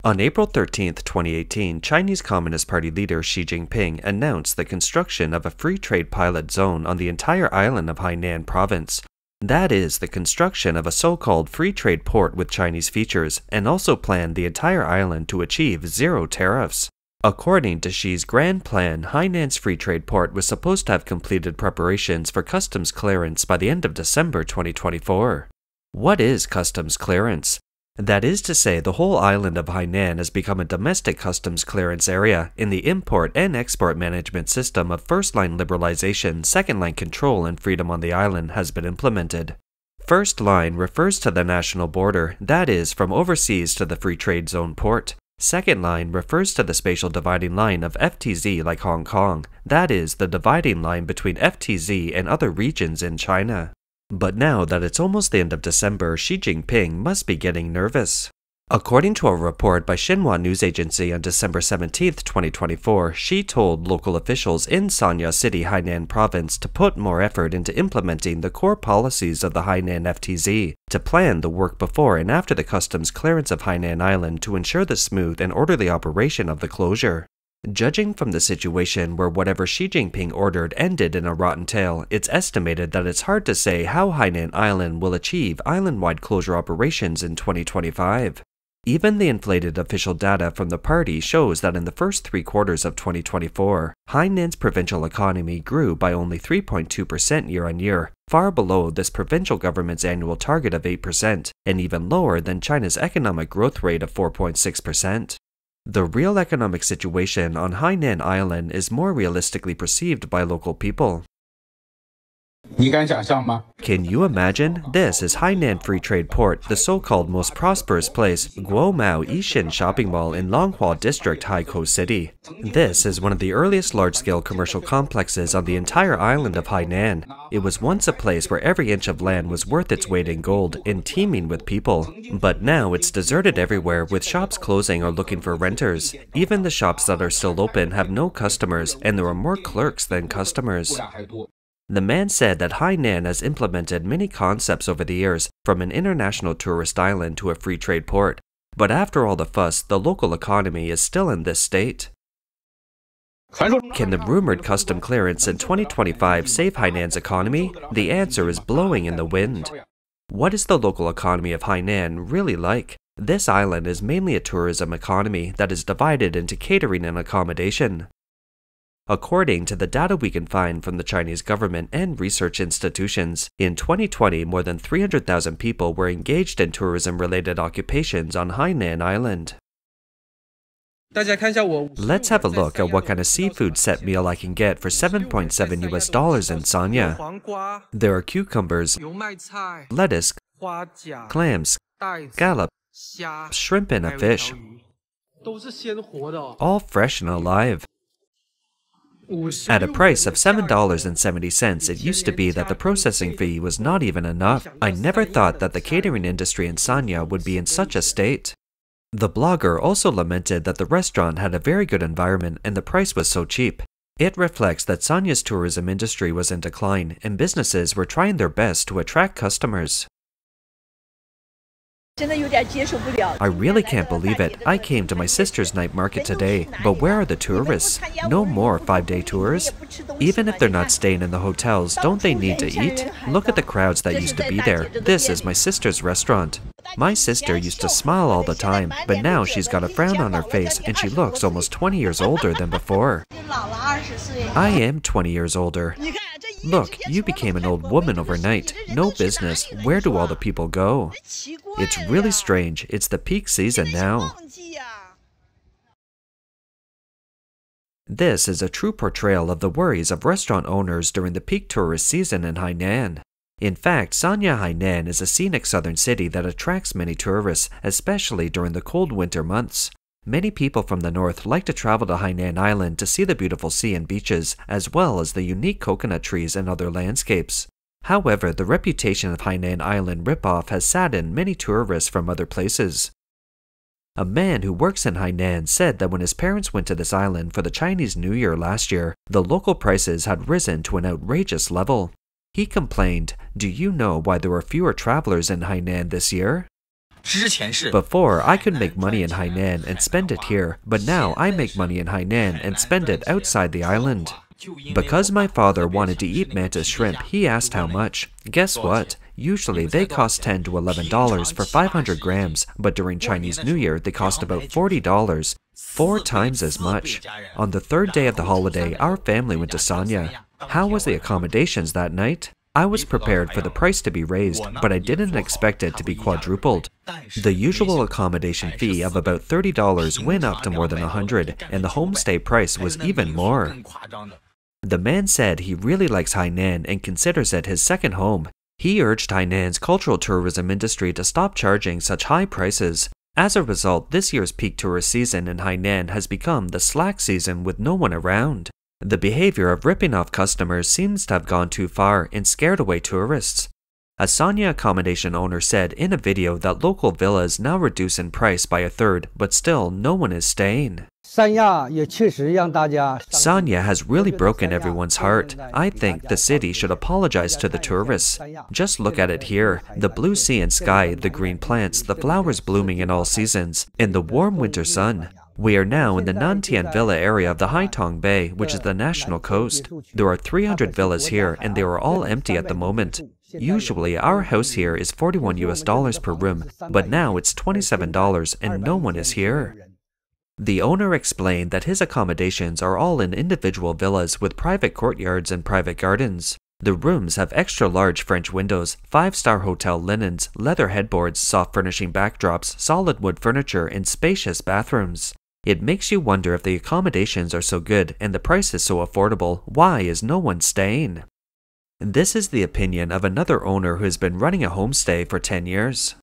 On April 13, 2018, Chinese Communist Party leader Xi Jinping announced the construction of a free trade pilot zone on the entire island of Hainan province. That is, the construction of a so-called free trade port with Chinese features, and also planned the entire island to achieve zero tariffs. According to Xi's grand plan, Hainan's free trade port was supposed to have completed preparations for customs clearance by the end of December 2024. What is customs clearance? That is to say, the whole island of Hainan has become a domestic customs clearance area in the import and export management system of first-line liberalization, second-line control, and freedom on the island has been implemented. First line refers to the national border, that is, from overseas to the free trade zone port. Second line refers to the spatial dividing line of FTZ like Hong Kong, that is, the dividing line between FTZ and other regions in China. But now that it's almost the end of December, Xi Jinping must be getting nervous. According to a report by Xinhua News Agency on December 17, 2024, Xi told local officials in Sanya City, Hainan province to put more effort into implementing the core policies of the Hainan FTZ, to plan the work before and after the customs clearance of Hainan Island to ensure the smooth and orderly operation of the closure. Judging from the situation where whatever Xi Jinping ordered ended in a rotten tail, it's estimated that it's hard to say how Hainan Island will achieve island-wide closure operations in 2025. Even the inflated official data from the party shows that in the first 3 quarters of 2024, Hainan's provincial economy grew by only 3.2% year-on-year, far below this provincial government's annual target of 8%, and even lower than China's economic growth rate of 4.6%. The real economic situation on Hainan Island is more realistically perceived by local people. Can you imagine? This is Hainan Free Trade Port, the so-called most prosperous place, Guomao Yixin Shopping Mall in Longhua District, Haikou City. This is one of the earliest large-scale commercial complexes on the entire island of Hainan. It was once a place where every inch of land was worth its weight in gold and teeming with people. But now it's deserted everywhere, with shops closing or looking for renters. Even the shops that are still open have no customers, and there are more clerks than customers. The man said that Hainan has implemented many concepts over the years, from an international tourist island to a free trade port. But after all the fuss, the local economy is still in this state. Can the rumored custom clearance in 2025 save Hainan's economy? The answer is blowing in the wind. What is the local economy of Hainan really like? This island is mainly a tourism economy that is divided into catering and accommodation. According to the data we can find from the Chinese government and research institutions, in 2020 more than 300,000 people were engaged in tourism-related occupations on Hainan Island. Let's have a look at what kind of seafood set meal I can get for $7.7 US in Sanya. There are cucumbers, lettuce, clams, scallop, shrimp, and a fish. All fresh and alive. At a price of $7.70, it used to be that the processing fee was not even enough. I never thought that the catering industry in Sanya would be in such a state. The blogger also lamented that the restaurant had a very good environment and the price was so cheap. It reflects that Sanya's tourism industry was in decline and businesses were trying their best to attract customers. I really can't believe it. I came to my sister's night market today, but where are the tourists? No more 5-day tours? Even if they're not staying in the hotels, don't they need to eat? Look at the crowds that used to be there. This is my sister's restaurant. My sister used to smile all the time, but now she's got a frown on her face and she looks almost 20 years older than before. I am 20 years older. Look, you became an old woman overnight. No business. Where do all the people go? It's really strange. It's the peak season now. This is a true portrayal of the worries of restaurant owners during the peak tourist season in Hainan. In fact, Sanya, Hainan is a scenic southern city that attracts many tourists, especially during the cold winter months. Many people from the north like to travel to Hainan Island to see the beautiful sea and beaches, as well as the unique coconut trees and other landscapes. However, the reputation of Hainan Island ripoff has saddened many tourists from other places. A man who works in Hainan said that when his parents went to this island for the Chinese New Year last year, the local prices had risen to an outrageous level. He complained, "Do you know why there were fewer travelers in Hainan this year?" Before, I could make money in Hainan and spend it here, but now I make money in Hainan and spend it outside the island. Because my father wanted to eat mantis shrimp, he asked how much. Guess what? Usually they cost $10 to $11 for 500 grams, but during Chinese New Year they cost about $40, 4 times as much. On the third day of the holiday, our family went to Sanya. How was the accommodations that night? I was prepared for the price to be raised, but I didn't expect it to be quadrupled. The usual accommodation fee of about $30 went up to more than $100, and the homestay price was even more. The man said he really likes Hainan and considers it his second home. He urged Hainan's cultural tourism industry to stop charging such high prices. As a result, this year's peak tourist season in Hainan has become the slack season with no one around. The behavior of ripping off customers seems to have gone too far and scared away tourists. A Sanya accommodation owner said in a video that local villas now reduce in price by a third, but still no one is staying. Sanya has really broken everyone's heart. I think the city should apologize to the tourists. Just look at it here. The blue sea and sky, the green plants, the flowers blooming in all seasons, and the warm winter sun. We are now in the Nantian Villa area of the Haitong Bay, which is the national coast. There are 300 villas here, and they are all empty at the moment. Usually, our house here is $41 per room, but now it's $27 and no one is here. The owner explained that his accommodations are all in individual villas with private courtyards and private gardens. The rooms have extra large French windows, 5-star hotel linens, leather headboards, soft furnishing backdrops, solid wood furniture, and spacious bathrooms. It makes you wonder if the accommodations are so good and the price is so affordable, why is no one staying? This is the opinion of another owner who has been running a homestay for 10 years.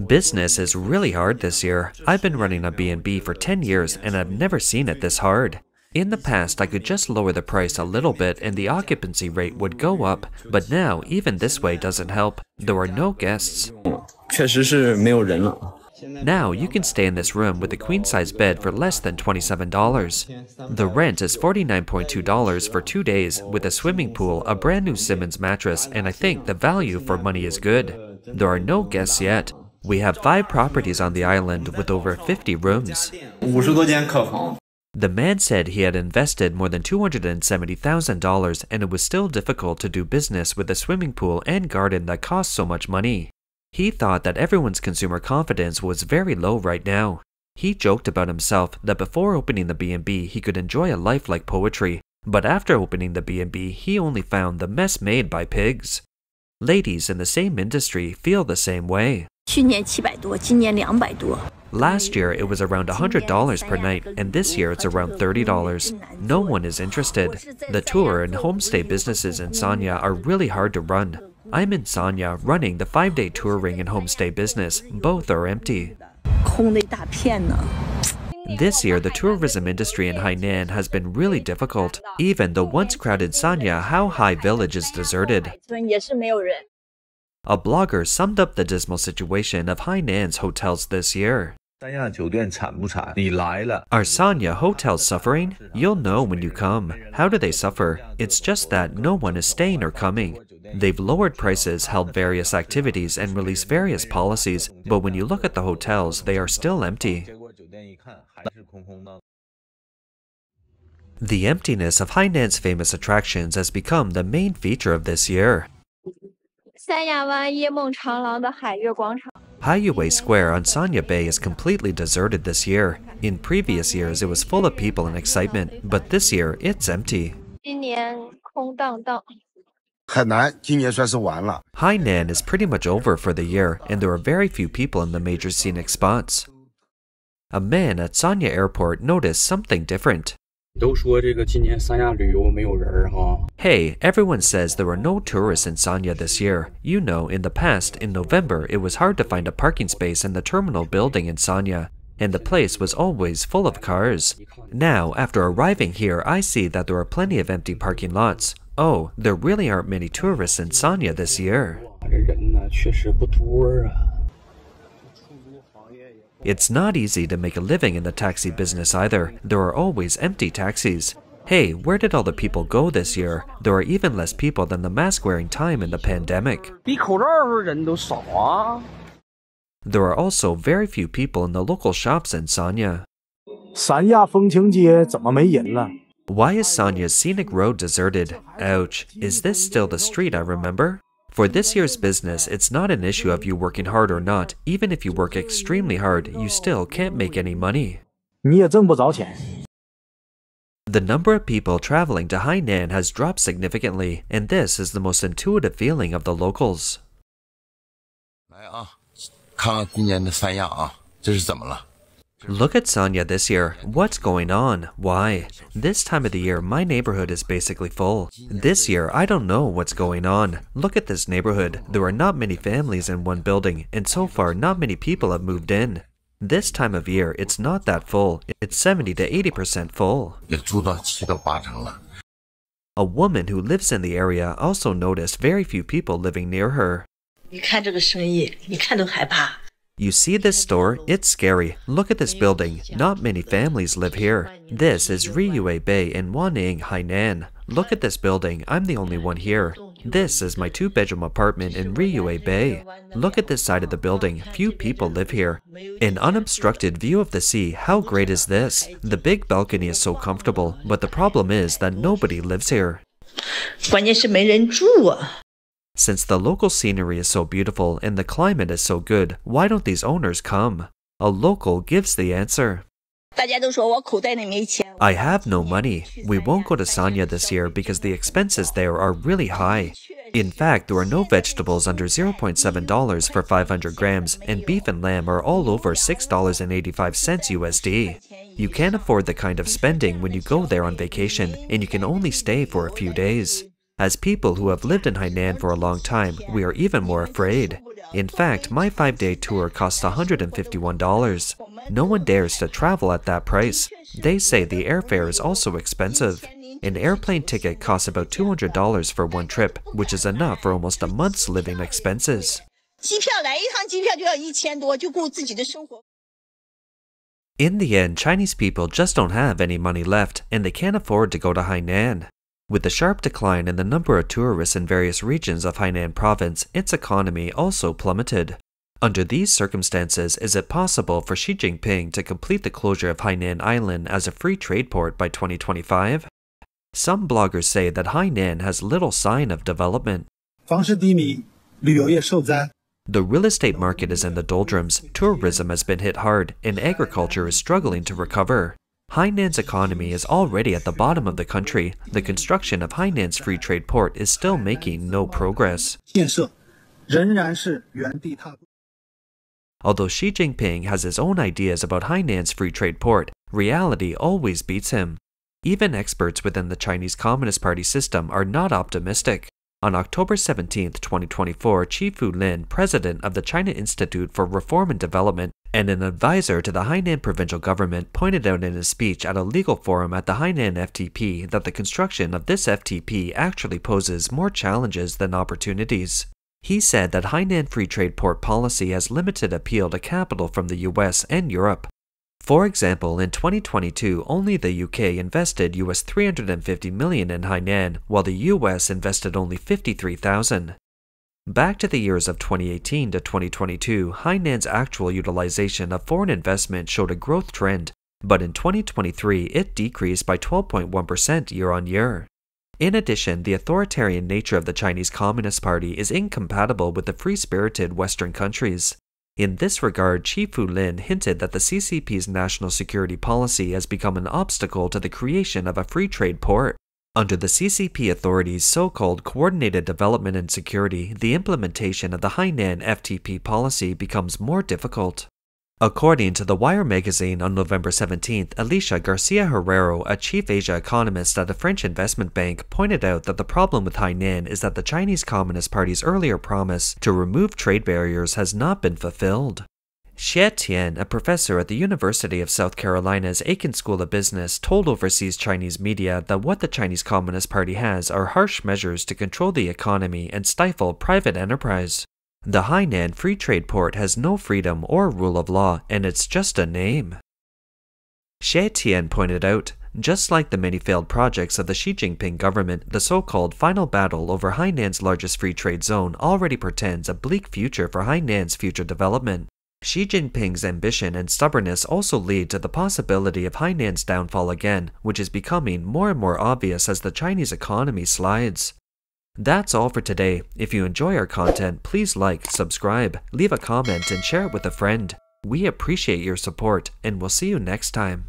Business is really hard this year. I've been running a B&B for 10 years and I've never seen it this hard. In the past, I could just lower the price a little bit and the occupancy rate would go up, but now even this way doesn't help. There are no guests. Now you can stay in this room with a queen-size bed for less than $27. The rent is $49.2 for 2 days with a swimming pool, a brand new Simmons mattress, and I think the value for money is good. There are no guests yet. We have 5 properties on the island with over 50 rooms. The man said he had invested more than $270,000 and it was still difficult to do business with a swimming pool and garden that cost so much money. He thought that everyone's consumer confidence was very low right now. He joked about himself that before opening the B&B he could enjoy a life like poetry, but after opening the B&B he only found the mess made by pigs. Ladies in the same industry feel the same way. Last year it was around $100 per night, and this year it's around $30. No one is interested. The tour and homestay businesses in Sanya are really hard to run. I'm in Sanya running the 5-day touring and homestay business. Both are empty. This year, the tourism industry in Hainan has been really difficult. Even the once crowded Sanya Haohai village is deserted. A blogger summed up the dismal situation of Hainan's hotels this year. Are Sanya hotels suffering? You'll know when you come. How do they suffer? It's just that no one is staying or coming. They've lowered prices, held various activities, and released various policies, but when you look at the hotels, they are still empty. The emptiness of Hainan's famous attractions has become the main feature of this year. Haiyue Square on Sanya Bay is completely deserted this year. In previous years, it was full of people and excitement, but this year, it's empty. Hainan is pretty much over for the year, and there are very few people in the major scenic spots. A man at Sanya Airport noticed something different. Hey, everyone says there are no tourists in Sanya this year. You know, in the past, in November, it was hard to find a parking space in the terminal building in Sanya, and the place was always full of cars. Now, after arriving here, I see that there are plenty of empty parking lots. Oh, there really aren't many tourists in Sanya this year. It's not easy to make a living in the taxi business either. There are always empty taxis. Hey, where did all the people go this year? There are even less people than the mask-wearing time in the pandemic. 比口罩的时候人都少啊。 There are also very few people in the local shops in Sanya. 三亚风情街怎么没人了？ Why is Sanya's scenic road deserted? Ouch, is this still the street I remember? For this year's business, it's not an issue of you working hard or not. Even if you work extremely hard, you still can't make any money. 你也挣不着钱。 The number of people traveling to Hainan has dropped significantly, and this is the most intuitive feeling of the locals. 来啊，看看今年的三亚啊，这是怎么了？ Look at Sanya this year. What's going on? Why? This time of the year, my neighborhood is basically full. This year, I don't know what's going on. Look at this neighborhood. There are not many families in one building, and so far, not many people have moved in. This time of year, it's not that full. It's 70 to 80% full. 也住到7到8成了。 A woman who lives in the area also noticed very few people living near her. 你看这个生意，你看都害怕。 You see this store? It's scary. Look at this building. Not many families live here. This is Riyue Bay in Wanning, Hainan. Look at this building. I'm the only one here. This is my 2-bedroom apartment in Riyue Bay. Look at this side of the building. Few people live here. An unobstructed view of the sea. How great is this? The big balcony is so comfortable, but the problem is that nobody lives here. 关键是没人住啊。 Since the local scenery is so beautiful and the climate is so good, why don't these owners come? A local gives the answer. 大家都说我口袋里没钱。 I have no money. We won't go to Sanya this year because the expenses there are really high. In fact, there are no vegetables under $0.7 for 500 grams, and beef and lamb are all over $6.85 USD. You can't afford the kind of spending when you go there on vacation, and you can only stay for a few days. As people who have lived in Hainan for a long time, we are even more afraid. In fact, my 5-day tour costs $151. No one dares to travel at that price. They say the airfare is also expensive. An airplane ticket costs about $200 for one trip, which is enough for almost a month's living expenses. 机票来一趟机票就要1000多，就顾自己的生活。 In the end, Chinese people just don't have any money left, and they can't afford to go to Hainan. With the sharp decline in the number of tourists in various regions of Hainan province, its economy also plummeted. Under these circumstances, is it possible for Xi Jinping to complete the closure of Hainan Island as a free trade port by 2025? Some bloggers say that Hainan has little sign of development. 房市低迷，旅游业受灾。 The real estate market is in the doldrums, tourism has been hit hard, and agriculture is struggling to recover. Hainan's economy is already at the bottom of the country. The construction of Hainan's free trade port is still making no progress. 建设仍然是原地踏步。 Although Xi Jinping has his own ideas about Hainan's free trade port, reality always beats him. Even experts within the Chinese Communist Party system are not optimistic. On October 17, 2024, Qi Fulin, president of the China Institute for Reform and Development and an advisor to the Hainan provincial government, pointed out in his speech at a legal forum at the Hainan FTP that the construction of this FTP actually poses more challenges than opportunities. He said that Hainan free trade port policy has limited appeal to capital from the US and Europe. For example, in 2022, only the UK invested US $350 million in Hainan, while the US invested only $53,000. Back to the years of 2018 to 2022, Hainan's actual utilization of foreign investment showed a growth trend, but in 2023 it decreased by 12.1% year-on-year. In addition, the authoritarian nature of the Chinese Communist Party is incompatible with the free-spirited Western countries. In this regard, Qi Fulin hinted that the CCP's national security policy has become an obstacle to the creation of a free trade port. Under the CCP authorities' so-called coordinated development and security, the implementation of the Hainan FTP policy becomes more difficult. According to The Wire magazine on November 17th, Alicia Garcia Herrero, a chief Asia economist at a French investment bank, pointed out that the problem with Hainan is that the Chinese Communist Party's earlier promise to remove trade barriers has not been fulfilled. Xie Tian, a professor at the University of South Carolina's Aiken School of Business, told overseas Chinese media that what the Chinese Communist Party has are harsh measures to control the economy and stifle private enterprise. The Hainan Free Trade Port has no freedom or rule of law, and it's just a name. Xie Tian pointed out, Just like the many failed projects of the Xi Jinping government, the so-called final battle over Hainan's largest free trade zone already portends a bleak future for Hainan's future development. Xi Jinping's ambition and stubbornness also lead to the possibility of Hainan's downfall again, which is becoming more and more obvious as the Chinese economy slides. That's all for today. If you enjoy our content, please like, subscribe, leave a comment, and share it with a friend. We appreciate your support, and we'll see you next time.